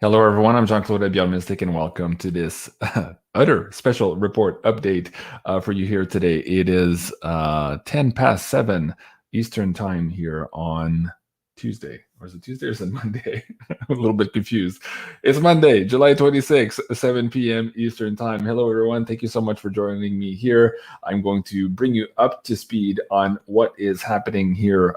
Hello, everyone. I'm Jean-Claude Beyond Mystic, and welcome to this other special report update for you here today. It is 10 past 7 Eastern Time here on Tuesday. Or is it Tuesday or is it Monday? I'm a little bit confused. It's Monday, July 26th, 7 p.m. Eastern Time. Hello, everyone. Thank you so much for joining me here. I'm going to bring you up to speed on what is happening here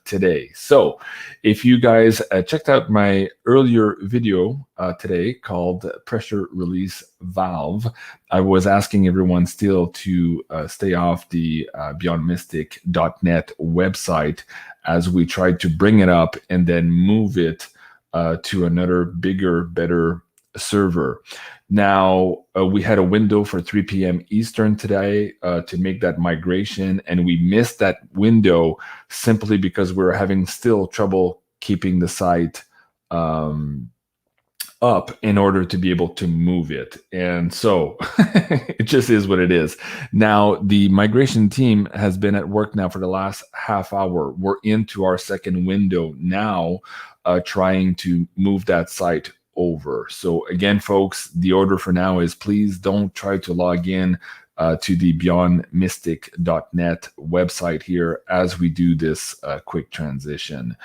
today. So, if you guys checked out my earlier video today called Pressure Release Valve, I was asking everyone still to stay off the beyondmystic.net website as we tried to bring it up and then move it to another bigger, better server. Now, we had a window for 3 p.m. Eastern today to make that migration, and we missed that window simply because we were having still trouble keeping the site up in order to be able to move it. And so it just is what it is. Now, the migration team has been at work now for the last half hour. We're into our second window now, trying to move that site over. So again, folks, the order for now is please don't try to log in to the beyondmystic.net website here as we do this quick transition.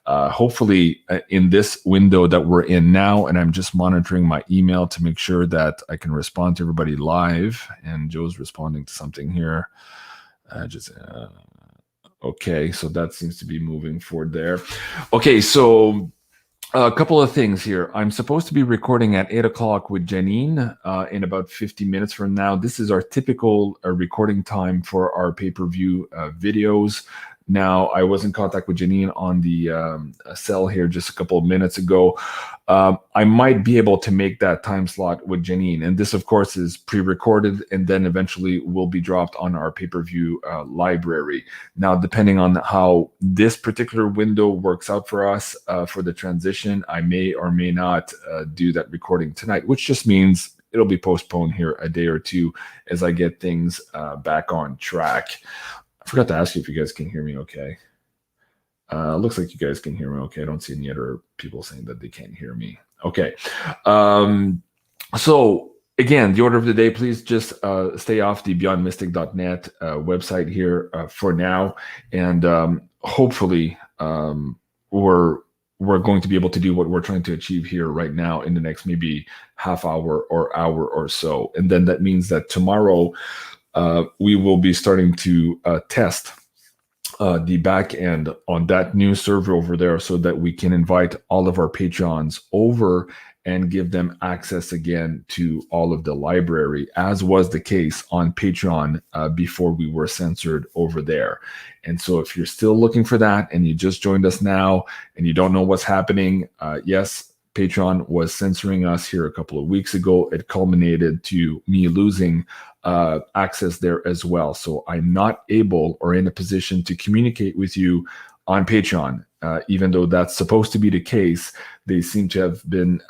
Hopefully in this window that we're in now, and I'm just monitoring my email to make sure that I can respond to everybody live, and Joe's responding to something here. Okay, so that seems to be moving forward there. Okay, so a couple of things here. I'm supposed to be recording at 8 o'clock with Janine in about 50 minutes from now. This is our typical recording time for our pay-per-view videos. Now, I was in contact with Janine on the cell here just a couple of minutes ago. I might be able to make that time slot with Janine. And this, of course, is pre-recorded and then eventually will be dropped on our pay-per-view library. Now, depending on how this particular window works out for us for the transition, I may or may not do that recording tonight, which just means it'll be postponed here a day or two as I get things back on track. I forgot to ask you if you guys can hear me okay. Looks like you guys can hear me okay. I don't see any other people saying that they can't hear me. Okay. So again, the order of the day, please just stay off the beyondmystic.net website here for now. And hopefully we're going to be able to do what we're trying to achieve here right now in the next maybe half hour or hour or so. And then that means that tomorrow we will be starting to test the back end on that new server over there so that we can invite all of our Patreons over and give them access again to all of the library, as was the case on Patreon before we were censored over there. And so if you're still looking for that and you just joined us now and you don't know what's happening, yes, Patreon was censoring us here a couple of weeks ago. It culminated to me losing access there as well. So I'm not able or in a position to communicate with you on Patreon, even though that's supposed to be the case. They seem to have been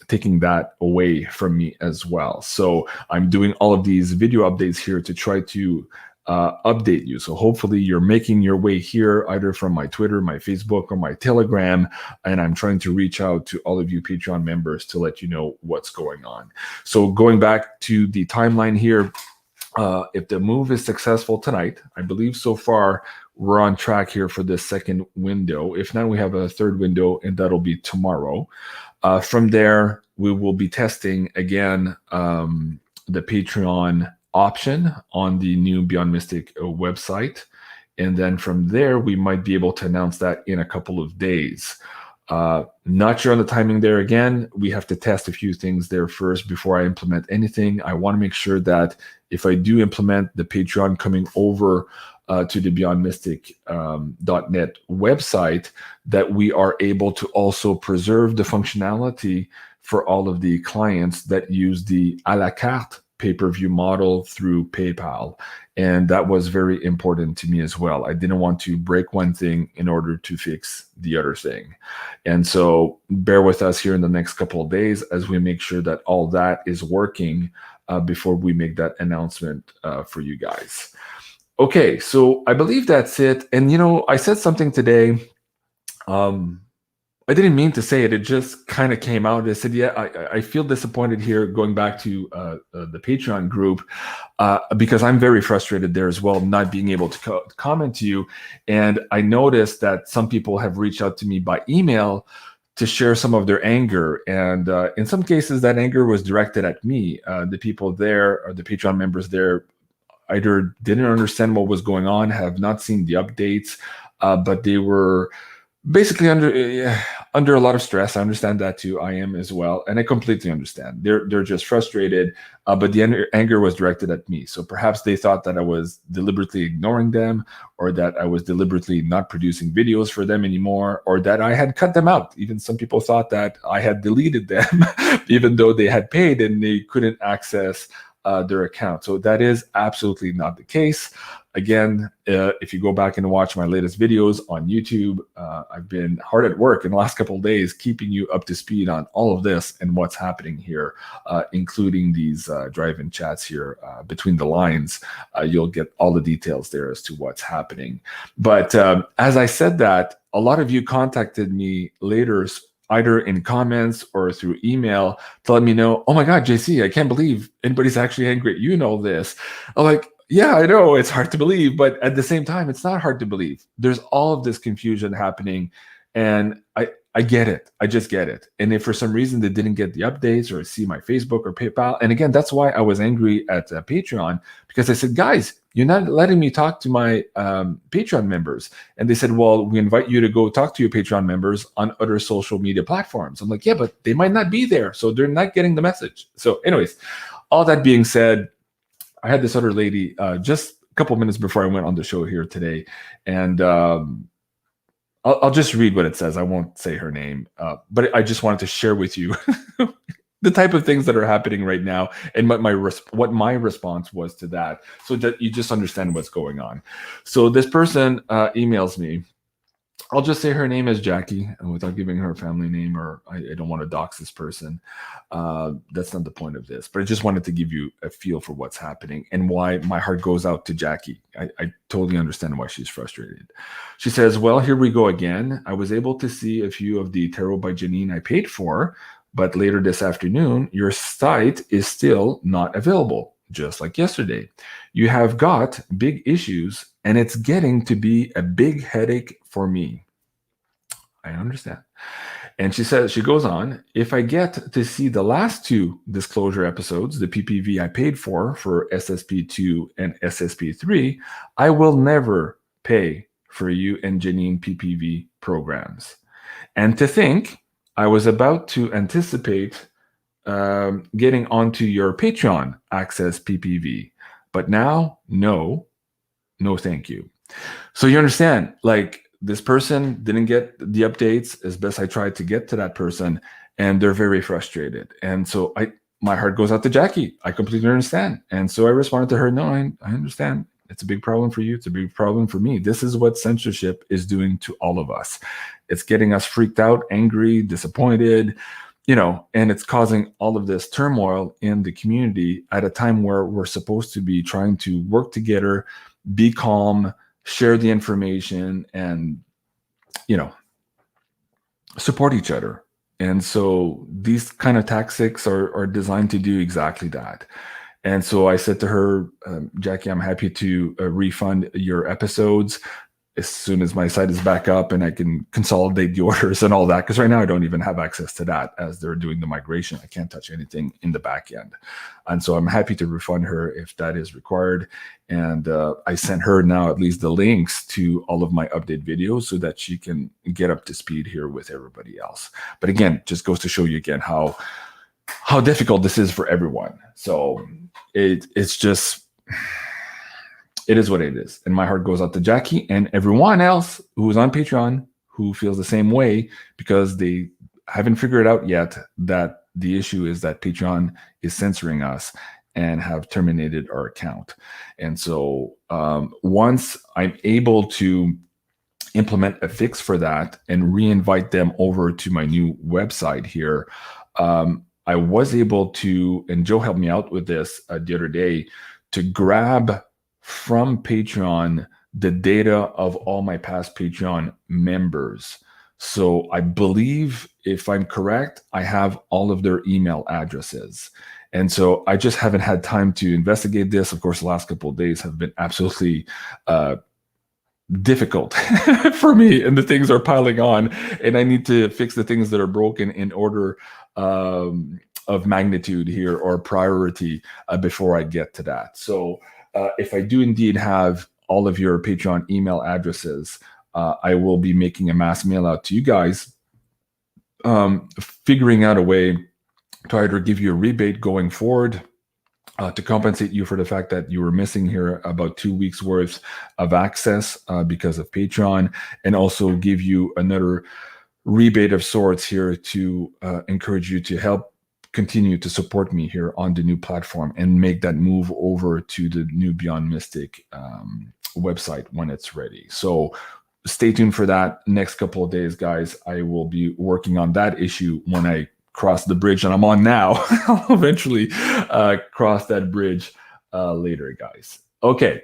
taking that away from me as well. So I'm doing all of these video updates here to try to update you. So hopefully you're making your way here either from my Twitter, my Facebook, or my Telegram, and I'm trying to reach out to all of you Patreon members to let you know what's going on. So going back to the timeline here, if the move is successful tonight, I believe so far we're on track here for this second window. If not, we have a third window, and that'll be tomorrow. From there, we will be testing again the Patreon option on the new Beyond Mystic website. And then from there, we might be able to announce that in a couple of days. Not sure on the timing there. Again, we have to test a few things there first before I implement anything. I want to make sure that if I do implement the Patreon coming over to the beyondmystic.net website, that we are able to also preserve the functionality for all of the clients that use the a la carte pay-per-view model through PayPal. And that was very important to me as well. I didn't want to break one thing in order to fix the other thing. And so bear with us here in the next couple of days as we make sure that all that is working before we make that announcement for you guys. Okay, so I believe that's it. And, you know, I said something today I didn't mean to say it. It just kind of came out. I said, yeah, I feel disappointed here, going back to the Patreon group, because I'm very frustrated there as well, not being able to comment to you. And I noticed that some people have reached out to me by email to share some of their anger. And in some cases, that anger was directed at me. The people there, or the Patreon members there, either didn't understand what was going on, have not seen the updates, but they were basically under a lot of stress. I understand that too. I am as well, and I completely understand. They're just frustrated, but the anger was directed at me. So perhaps they thought that I was deliberately ignoring them, or that I was deliberately not producing videos for them anymore, or that I had cut them out. Even some people thought that I had deleted them, even though they had paid and they couldn't access their account. So that is absolutely not the case. Again, if you go back and watch my latest videos on YouTube, I've been hard at work in the last couple of days, keeping you up to speed on all of this and what's happening here, including these drive-in chats here between the lines. You'll get all the details there as to what's happening. But as I said that, a lot of you contacted me later, either in comments or through email, to let me know, oh my God, JC, I can't believe anybody's actually angry at you and all this. I'm like, yeah, I know it's hard to believe, but at the same time, it's not hard to believe. There's all of this confusion happening, and I get it. I just get it. And if for some reason they didn't get the updates or see my Facebook or PayPal, and again, that's why I was angry at Patreon, because I said, guys, you're not letting me talk to my Patreon members. And they said, well, we invite you to go talk to your Patreon members on other social media platforms. I'm like, yeah, but they might not be there, so they're not getting the message. So anyways, all that being said, I had this other lady just a couple minutes before I went on the show here today, and I'll just read what it says. I won't say her name, but I just wanted to share with you the type of things that are happening right now, and what my response was to that, so that you just understand what's going on. So this person emails me. I'll just say her name is Jackie, and without giving her family name, or I don't want to dox this person. That's not the point of this, but I just wanted to give you a feel for what's happening and why my heart goes out to Jackie. I totally understand why she's frustrated. She says, well, here we go again. I was able to see a few of the Tarot by Janine I paid for, but later this afternoon, your site is still not available, just like yesterday. You have got big issues, and it's getting to be a big headache for me. I understand. And she says, she goes on, if I get to see the last two disclosure episodes, the PPV I paid for SSP2 and SSP3, I will never pay for you and Janine PPV programs. And to think, I was about to anticipate getting onto your Patreon access PPV, but now, no, thank you. So you understand, like, this person didn't get the updates as best I tried to get to that person, and they're very frustrated. And so my heart goes out to Jackie. I completely understand. And so I responded to her, no, I understand. It's a big problem for you. It's a big problem for me. This is what censorship is doing to all of us. It's getting us freaked out, angry, disappointed, and it's causing all of this turmoil in the community at a time where we're supposed to be trying to work together, be calm, share the information, and support each other. And so these kind of tactics are designed to do exactly that. And so I said to her, Jackie, I'm happy to refund your episodes as soon as my site is back up and I can consolidate the orders and all that, because right now I don't even have access to that as they're doing the migration. I can't touch anything in the back end. And so I'm happy to refund her if that is required. And I sent her now at least the links to all of my update videos so that she can get up to speed here with everybody else. But again, just goes to show you again how difficult this is for everyone. So it's just... it is what it is. And my heart goes out to Jackie and everyone else who's on Patreon who feels the same way, because they haven't figured out yet that the issue is that Patreon is censoring us and have terminated our account. And so once I'm able to implement a fix for that and re-invite them over to my new website here, I was able to, and Joe helped me out with this the other day, to grab from Patreon the data of all my past Patreon members. So I believe, if I'm correct, I have all of their email addresses. And so I just haven't had time to investigate this. Of course, the last couple of days have been absolutely difficult for me, and the things are piling on, and I need to fix the things that are broken in order of magnitude here, or priority, before I get to that. So if I do indeed have all of your Patreon email addresses, I will be making a mass mail out to you guys, figuring out a way to either give you a rebate going forward, to compensate you for the fact that you were missing here about 2 weeks worth of access because of Patreon, and also give you another rebate of sorts here to encourage you to help continue to support me here on the new platform and make that move over to the new Beyond Mystic website when it's ready. So stay tuned for that. Next couple of days, guys, I will be working on that issue when I cross the bridge, and I'm on now. I'll eventually cross that bridge later, guys. Okay.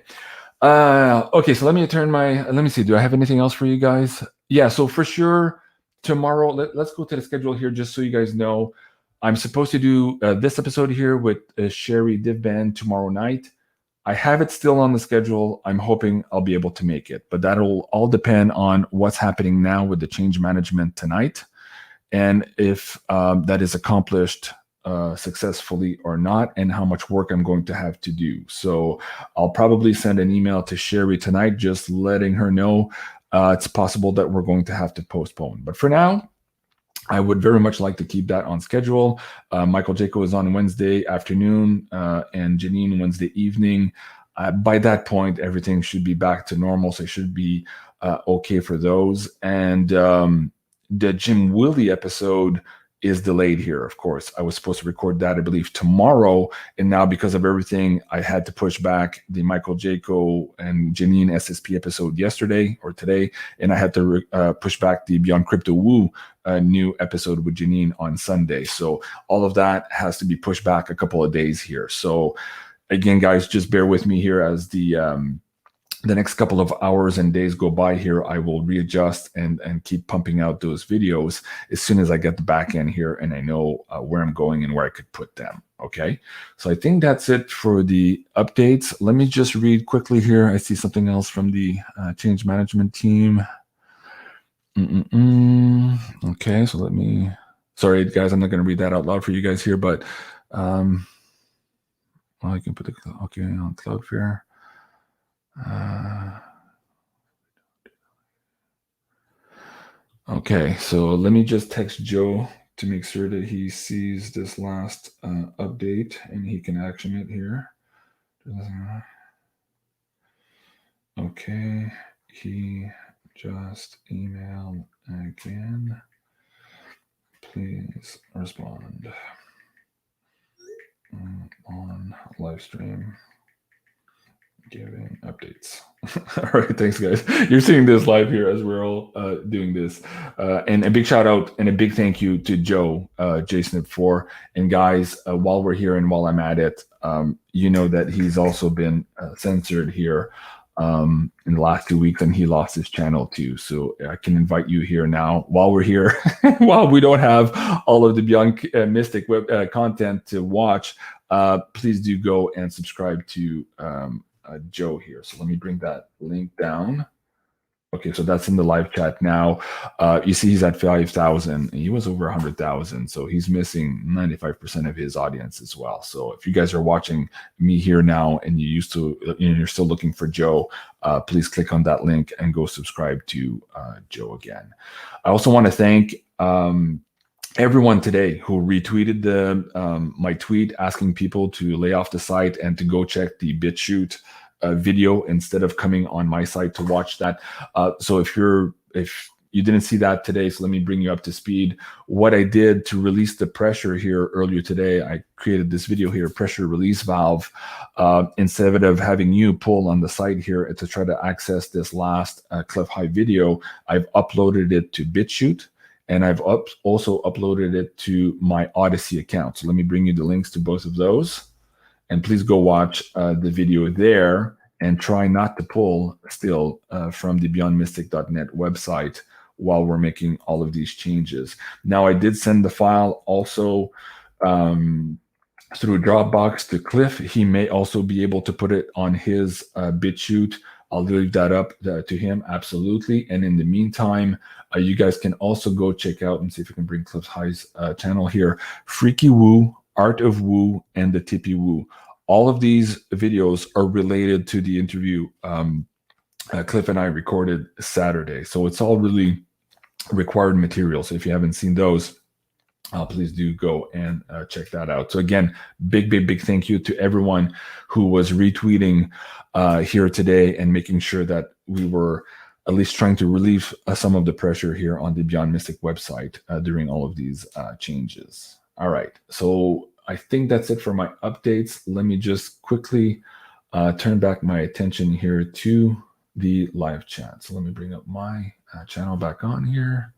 Okay, so let me see. Do I have anything else for you guys? Yeah, so for sure, tomorrow, let's go to the schedule here just so you guys know. I'm supposed to do this episode here with Sherry Divban tomorrow night. I have it still on the schedule. I'm hoping I'll be able to make it, but that'll all depend on what's happening now with the change management tonight, and if that is accomplished successfully or not, and how much work I'm going to have to do. So I'll probably send an email to Sherry tonight, just letting her know it's possible that we're going to have to postpone. But for now, I would very much like to keep that on schedule. Michael Jaco is on Wednesday afternoon, and Janine Wednesday evening. By that point, everything should be back to normal, so it should be okay for those. And the Jim Willie episode is delayed here, of course. I was supposed to record that, I believe, tomorrow, and now because of everything, I had to push back the Michael Jaco and Janine SSP episode yesterday or today, and I had to push back the Beyond Crypto Woo new episode with Janine on Sunday. So all of that has to be pushed back a couple of days here. So again, guys, just bear with me here as the next couple of hours and days go by here. I will readjust and keep pumping out those videos as soon as I get the back end here and I know where I'm going and where I could put them. Okay, so I think that's it for the updates. Let me just read quickly here. I see something else from the change management team. Okay, so let me, sorry guys, I'm not going to read that out loud for you guys here, but well, I can put the, okay, on Cloudflare. Okay, so let me just text Joe to make sure that he sees this last update and he can action it here. Okay, he just emailed again. Please respond on live stream giving updates. All right, thanks guys. You're seeing this live here as we're all doing this, and a big shout out and a big thank you to Joe J-Snip4. And guys, while we're here and while I'm at it, you know that he's also been censored here in the last 2 weeks, and he lost his channel too. So I can invite you here now while we're here, while we don't have all of the Beyond Mystic web content to watch. Please do go and subscribe to Joe here. So let me bring that link down. Okay, so that's in the live chat now. You see he's at 5,000. He was over 100,000, so he's missing 95% of his audience as well. So if you guys are watching me here now and you're still looking for Joe, please click on that link and go subscribe to Joe again. I also want to thank everyone today who retweeted my tweet asking people to lay off the site and to go check the BitChute video instead of coming on my site to watch that. So if you didn't see that today, so let me bring you up to speed. What I did to release the pressure here earlier today, I created this video here, pressure release valve. Instead of having you pull on the site here to try to access this last CLIF High video, I've uploaded it to BitChute. And I've also uploaded it to my Odyssey account. So let me bring you the links to both of those. And please go watch the video there and try not to pull still from the beyondmystic.net website while we're making all of these changes. Now, I did send the file also through Dropbox to CLIF. He may also be able to put it on his BitChute. I'll leave that up to him, absolutely. And in the meantime, you guys can also go check out and see if we can bring Cliff High's channel here. Freaky Woo, Art of Woo, and the Tippy Woo. All of these videos are related to the interview Cliff and I recorded Saturday. So it's all really required material. So if you haven't seen those, please do go and check that out. So again, big thank you to everyone who was retweeting here today and making sure that we were at least trying to relieve some of the pressure here on the Beyond Mystic website during all of these changes. All right, so I think that's it for my updates. Let me just quickly turn back my attention here to the live chat. So let me bring up my channel back on here.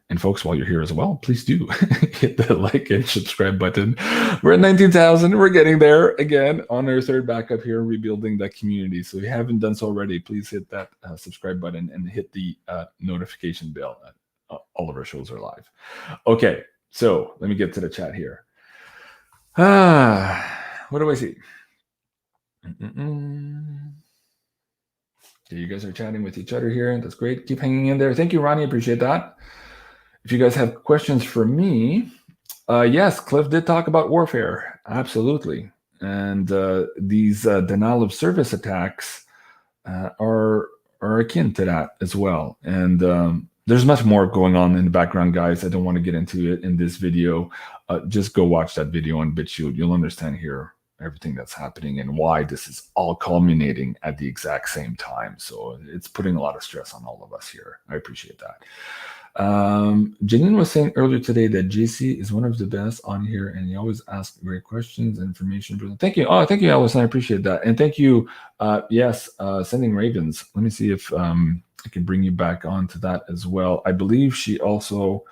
And folks, while you're here as well, please do hit the like and subscribe button. We're at 19,000. We're getting there again on our third backup here, rebuilding that community. So if you haven't done so already, please hit that subscribe button and hit the notification bell. All of our shows are live. Okay, so let me get to the chat here. What do I see? Okay, you guys are chatting with each other here. That's great. Keep hanging in there. Thank you, Ronnie. Appreciate that. If you guys have questions for me, yes, Cliff did talk about warfare. Absolutely. And these denial of service attacks are akin to that as well. And there's much more going on in the background, guys. I don't want to get into it in this video. Just go watch that video on BitChute. You'll understand here everything that's happening and why this is all culminating at the exact same time. So it's putting a lot of stress on all of us here. I appreciate that. Janine was saying earlier today that JC is one of the best on here and he always asks great questions and information. Thank you. Oh, thank you, Allison. I appreciate that. And thank you. Yes, Sending Ravens. Let me see if I can bring you back onto that as well. I believe she also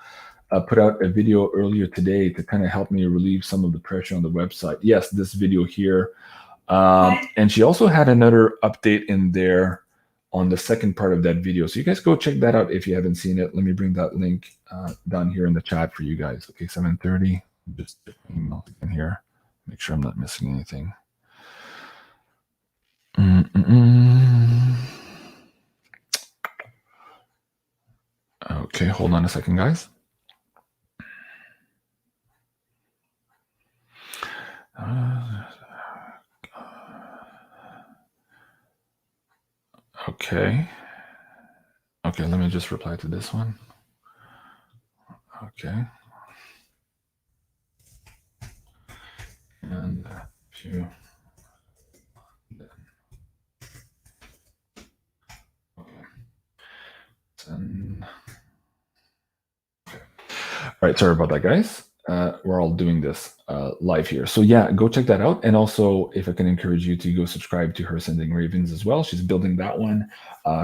put out a video earlier today to kind of help me relieve some of the pressure on the website. Yes, this video here. And she also had another update in there on the second part of that video. So you guys go check that out if you haven't seen it. Let me bring that link down here in the chat for you guys. Okay, 7:30. Just email in here. Make sure I'm not missing anything. Okay, hold on a second, guys. Okay, let me just reply to this one. Okay. And if you... Okay. And... Okay. All right, sorry about that, guys. We're all doing this live here. So yeah, go check that out. And also, if I can encourage you to go subscribe to her Sending Ravens as well. She's building that one.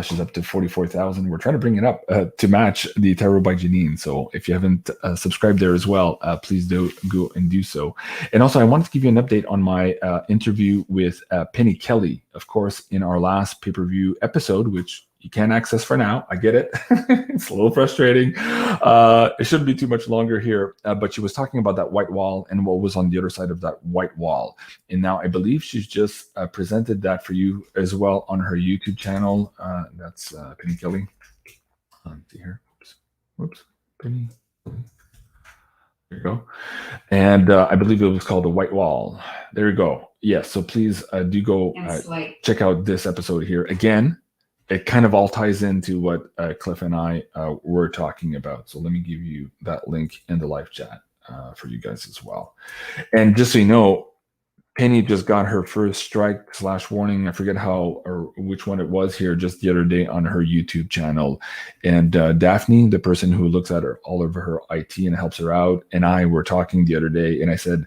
She's up to 44,000. We're trying to bring it up to match the Tarot by Janine. So if you haven't subscribed there as well, please do go and do so. And also, I wanted to give you an update on my interview with Penny Kelly. Of course, in our last pay-per-view episode, which you can't access for now. I get it. It's a little frustrating. It shouldn't be too much longer here. But she was talking about that white wall and what was on the other side of that white wall. And now I believe she's just presented that for you as well on her YouTube channel. That's Penny Kelly. Let's see here. Whoops. Penny. There you go. And I believe it was called The White Wall. There you go. Yes. So please do go check out this episode here. Again, it kind of all ties into what Cliff and I were talking about. So let me give you that link in the live chat for you guys as well. And just so you know, Penny just got her first strike/warning. I forget how or which one it was here just the other day on her YouTube channel. And Daphne, the person who looks at her all over her IT and helps her out, and I were talking the other day, and I said,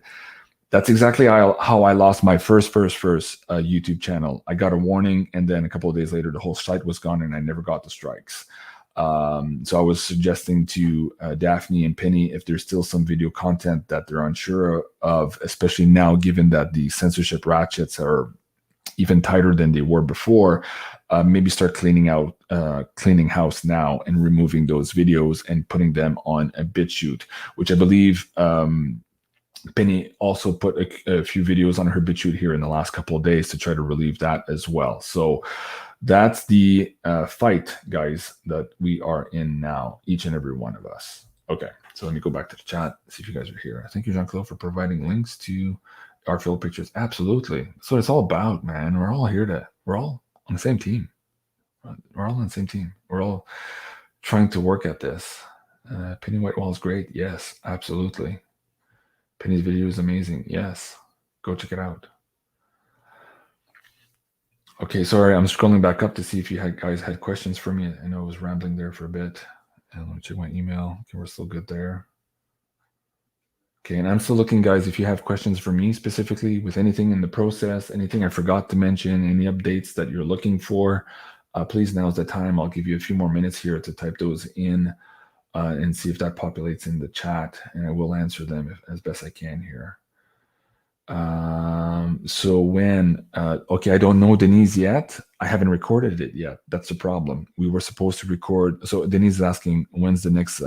that's exactly how I lost my first YouTube channel. I got a warning, and then a couple of days later, the whole site was gone, and I never got the strikes. So I was suggesting to Daphne and Penny, if there's still some video content that they're unsure of, especially now, given that the censorship ratchets are even tighter than they were before, maybe start cleaning house now and removing those videos and putting them on a BitChute, which I believe Penny also put a few videos on her BitChute here in the last couple of days to try to relieve that as well. So that's the fight, guys, that we are in now, each and every one of us. Okay, so let me go back to the chat, see if you guys are here. Thank you, Jean-Claude, for providing links to our field pictures. Absolutely. That's what it's all about, man. We're all on the same team. We're all on the same team. We're all trying to work at this. Penny Whitewall is great. Yes, absolutely. Penny's video is amazing. Yes, go check it out. Okay, sorry, I'm scrolling back up to see if you guys had questions for me. I know I was rambling there for a bit. And let me check my email. Okay, we're still good there. Okay, and I'm still looking, guys, if you have questions for me specifically with anything in the process, anything I forgot to mention, any updates that you're looking for, please, now's the time. I'll give you a few more minutes here to type those in and see if that populates in the chat, and I will answer them as best I can here. So when, okay, I don't know Denise yet. I haven't recorded it yet. That's the problem. We were supposed to record. So Denise is asking, when's the next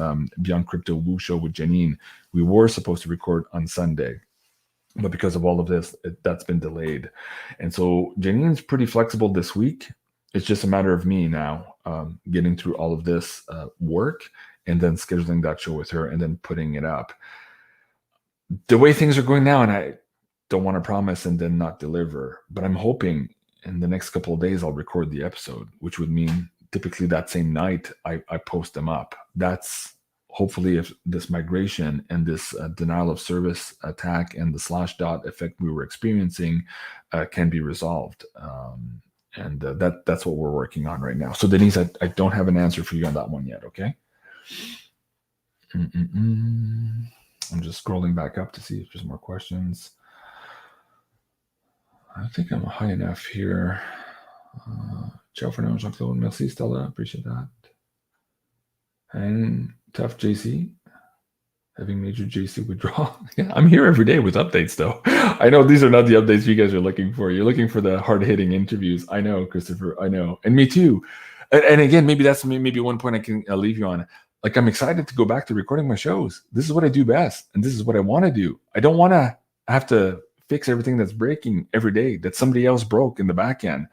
Beyond Crypto Woo show with Janine? We were supposed to record on Sunday, but because of all of this, that's been delayed. And so Janine's pretty flexible this week. It's just a matter of me now getting through all of this work and then scheduling that show with her and then putting it up. The way things are going now, and I don't want to promise and then not deliver, but I'm hoping in the next couple of days I'll record the episode, which would mean typically that same night I post them up. That's hopefully if this migration and this denial of service attack and the /dot effect we were experiencing can be resolved. And that's what we're working on right now. So Denise, I don't have an answer for you on that one yet, okay? I'm just scrolling back up to see if there's more questions. I think I'm high enough here. Ciao for now, Jean-Claude. Merci, Stella. Appreciate that. And tough JC. Having major JC withdrawal. Yeah, I'm here every day with updates, though. I know these are not the updates you guys are looking for. You're looking for the hard-hitting interviews. I know, Christopher. I know. And me too. And again, maybe that's maybe one point I can leave you on. Like, I'm excited to go back to recording my shows. This is what I do best. And this is what I want to do. I don't want to have to fix everything that's breaking every day that somebody else broke in the back end.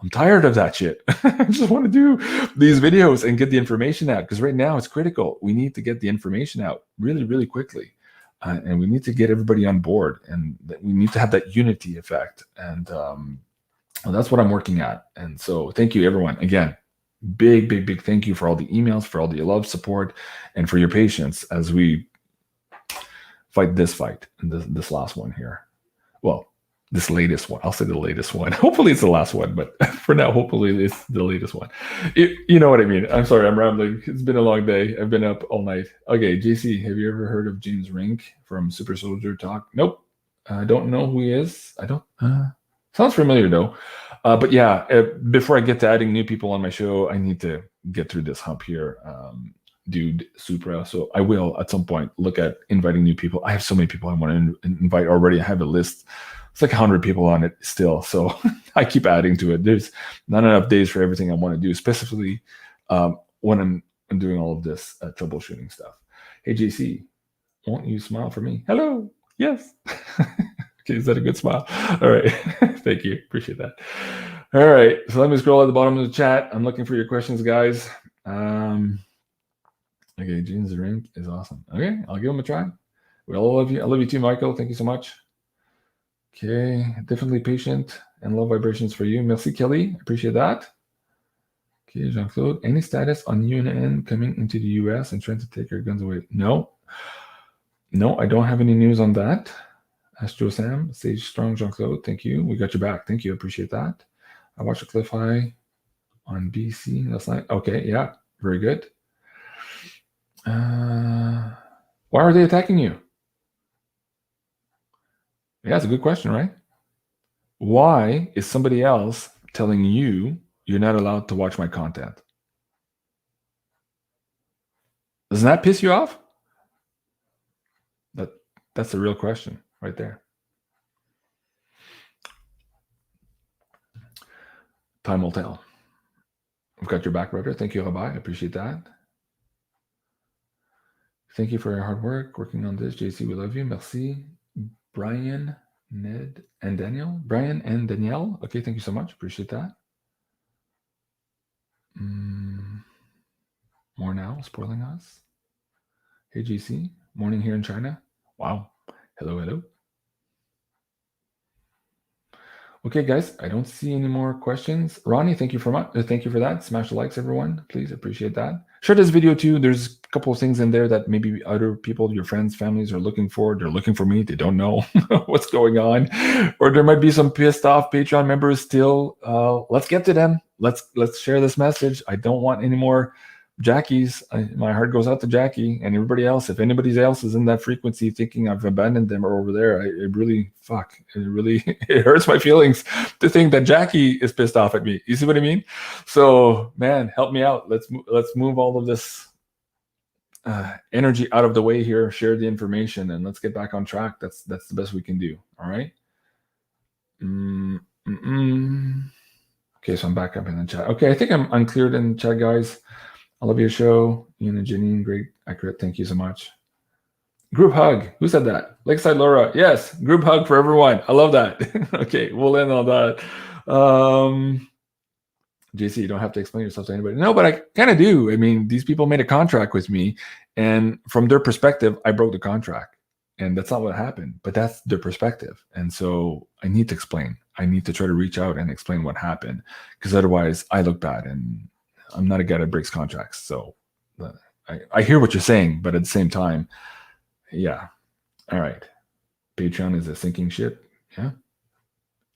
I'm tired of that shit. I just want to do these videos and get the information out, because right now it's critical. We need to get the information out really, really quickly. And we need to get everybody on board, and we need to have that unity effect. And that's what I'm working at. And so thank you, everyone. Again, big thank you for all the emails, for all the love, support, and for your patience as we fight this fight and this last one here. Well, this latest one. I'll say the latest one. Hopefully it's the last one, but for now, hopefully it's the latest one. You know what I mean. I'm sorry, I'm rambling. It's been a long day. I've been up all night. Okay, JC, have you ever heard of James Rink from Super Soldier Talk? Nope. I don't know who he is. I don't. Sounds familiar, though. But yeah, before I get to adding new people on my show, I need to get through this hump here. Dude, Supra. So I will at some point look at inviting new people. I have so many people I want to invite already. I have a list. It's like 100 people on it still. So I keep adding to it. There's not enough days for everything I want to do, specifically when I'm doing all of this troubleshooting stuff. Hey, JC, won't you smile for me? Hello. Yes. Okay, is that a good smile? All right. Thank you. Appreciate that. All right. So let me scroll at the bottom of the chat. I'm looking for your questions, guys. Okay, James Rink is awesome. Okay, I'll give him a try. We all love you. I love you too, Michael. Thank you so much. Okay, definitely patient and low vibrations for you. Merci, Kelly. Appreciate that. Okay, Jean-Claude. Any status on UNN coming into the US and trying to take our guns away? No. No, I don't have any news on that. Astro Sam, Sage Strong, Jean-Claude. Thank you. We got your back. Thank you. Appreciate that. I watched a CLIF High on BC last night. Okay, yeah, very good. Why are they attacking you? Yeah, that's a good question, right? Why is somebody else telling you you're not allowed to watch my content? Doesn't that piss you off? That's the real question right there. Time will tell. I've got your back, brother. Thank you, Rabbi. I appreciate that. Thank you for your hard work working on this. JC, we love you. Merci. Brian, Ned, and Daniel. Brian and Danielle. Okay, thank you so much. Appreciate that. More now, spoiling us. Hey, GC. Morning here in China. Wow. Hello, hello. Okay, guys, I don't see any more questions. Ronnie, thank you for that. Smash the likes, everyone. Please appreciate that. Share this video too. There's a couple of things in there that maybe other people, your friends, families are looking for. They're looking for me. They don't know what's going on. Or there might be some pissed off Patreon members still. Let's get to them. Let's share this message. I don't want any more Jackie's. My heart goes out to Jackie and everybody else. If anybody else is in that frequency thinking I've abandoned them or over there, it really it hurts my feelings to think that Jackie is pissed off at me. You see what I mean? So man, help me out. Let's move all of this energy out of the way here, share the information, and let's get back on track. That's the best we can do. All right. Okay, so I'm back up in the chat. Okay, I think I'm uncleared in the chat, guys. I love your show. Ian and Janine, great, accurate. Thank you so much. Group hug. Who said that? Lakeside Laura. Yes, group hug for everyone. I love that. Okay, we'll end on that. JC, you don't have to explain yourself to anybody. No, but I kind of do. I mean, these people made a contract with me, and from their perspective, I broke the contract. And that's not what happened, but that's their perspective. And so I need to explain. I need to try to reach out and explain what happened, because otherwise I look bad, and I'm not a guy that breaks contracts. So I hear what you're saying, but at the same time, yeah. All right. Patreon is a sinking ship. Yeah.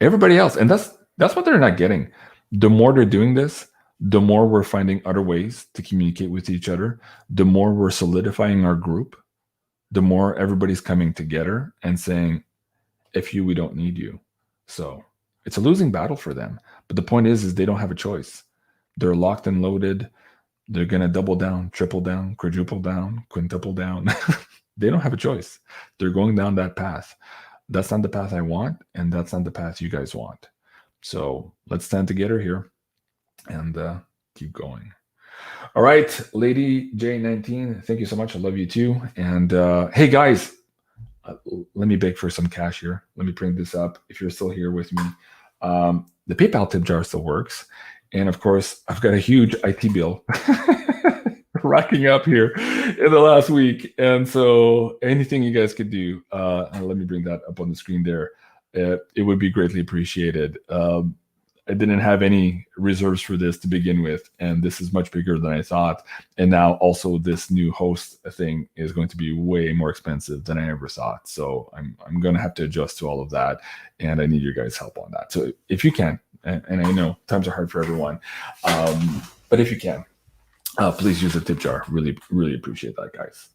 Everybody else. And that's what they're not getting. The more they're doing this, the more we're finding other ways to communicate with each other, the more we're solidifying our group, the more everybody's coming together and saying, if we don't need you. So it's a losing battle for them. But the point is they don't have a choice. They're locked and loaded. They're going to double down, triple down, quadruple down, quintuple down. They don't have a choice. They're going down that path. That's not the path I want, and that's not the path you guys want. So let's stand together here and keep going. All right, Lady J19, thank you so much. I love you too. And hey, guys, let me beg for some cash here. Let me bring this up if you're still here with me. The PayPal tip jar still works. And of course, I've got a huge IT bill racking up here in the last week. And so anything you guys could do, and let me bring that up on the screen there, it would be greatly appreciated. I didn't have any reserves for this to begin with, and this is much bigger than I thought. And now also this new host thing is going to be way more expensive than I ever thought. So I'm going to have to adjust to all of that, and I need your guys' help on that. So if you can, and I know times are hard for everyone, but if you can, please use the tip jar. Really, really appreciate that, guys.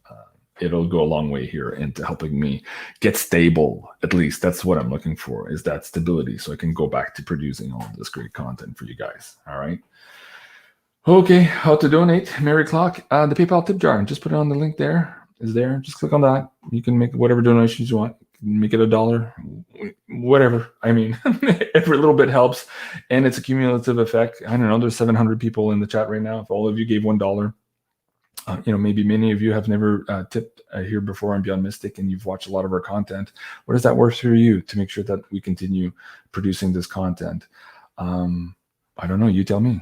It'll go a long way here into helping me get stable. At least that's what I'm looking for, is that stability, so I can go back to producing all of this great content for you guys. All right. Okay, how to donate. Mary Clock, the PayPal tip jar. Just put it on the link there. Is there. Just click on that. You can make whatever donations you want. Make it $1, whatever. I mean, every little bit helps, and it's a cumulative effect. I don't know. There's 700 people in the chat right now. If all of you gave $1, maybe many of you have never tipped here before on Beyond Mystic, and you've watched a lot of our content. What is that worth for you to make sure that we continue producing this content? I don't know. You tell me.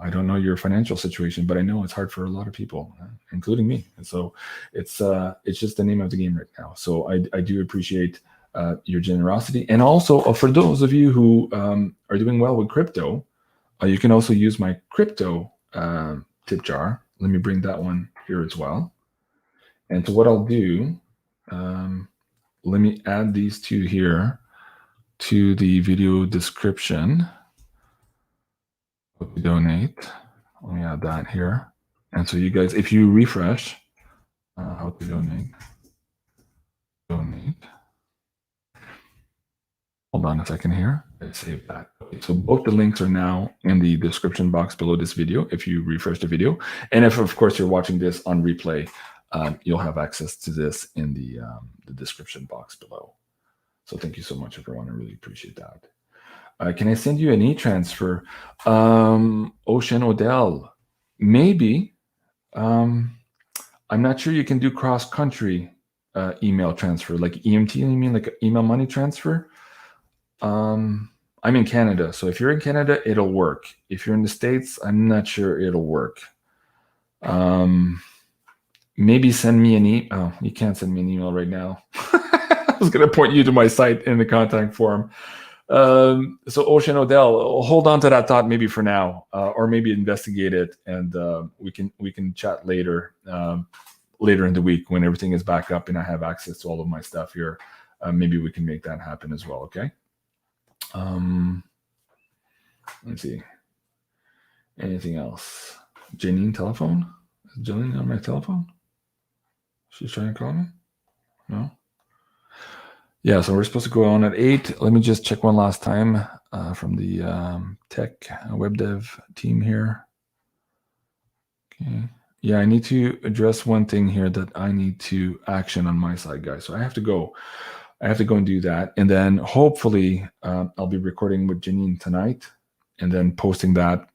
I don't know your financial situation, but I know it's hard for a lot of people, including me. And so it's just the name of the game right now. So I do appreciate your generosity. And also for those of you who are doing well with crypto, you can also use my crypto tip jar. Let me bring that one here as well. And so what I'll do, let me add these two here to the video description. Donate. Let me add that here. And so you guys, if you refresh, how to donate. Hold on a second here. Let's save that. Okay, so both the links are now in the description box below this video if you refresh the video. And if, of course, you're watching this on replay, you'll have access to this in the description box below. So thank you so much, everyone. I really appreciate that. Can I send you an e-transfer? Ocean Odell, maybe. I'm not sure you can do cross-country email transfer, like EMT. You mean like email money transfer? I'm in Canada, so if you're in Canada, it'll work. If you're in the States, I'm not sure it'll work. Maybe send me an email. Oh, you can't send me an email right now. I was going to point you to my site in the contact form. So Ocean Odell, hold on to that thought maybe for now, or maybe investigate it, and we can chat later later in the week when everything is back up and I have access to all of my stuff here. Maybe we can make that happen as well. Okay. Let's see. Anything else? Janine telephone? Is Janine on my telephone? She's trying to call me? No? Yeah, so we're supposed to go on at 8. Let me just check one last time from the tech web dev team here. Okay. Yeah, I need to address one thing here that I need to action on my side, guys. So I have to go. I have to go and do that. And then hopefully I'll be recording with Janine tonight and then posting that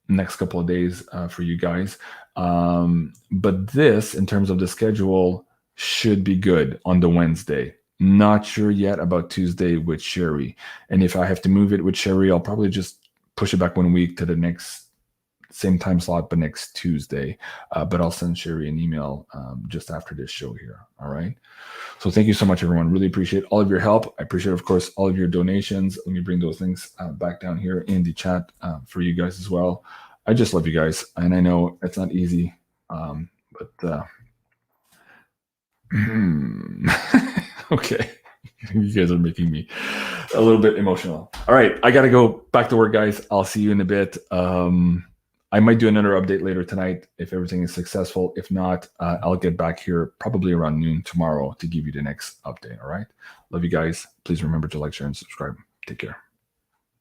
next couple of days for you guys. But this, in terms of the schedule, should be good on the Wednesday. Not sure yet about Tuesday with Sherry. And if I have to move it with Sherry, I'll probably just push it back 1 week to the next same time slot, but next Tuesday. But I'll send Sherry an email just after this show here. All right. So thank you so much, everyone. Really appreciate all of your help. I appreciate, of course, all of your donations. Let me bring those things back down here in the chat for you guys as well. I just love you guys. And I know it's not easy, but okay. You guys are making me a little bit emotional. All right. I got to go back to work, guys. I'll see you in a bit. I might do another update later tonight if everything is successful. If not, I'll get back here probably around noon tomorrow to give you the next update. All right. Love you guys. Please remember to like, share, and subscribe. Take care.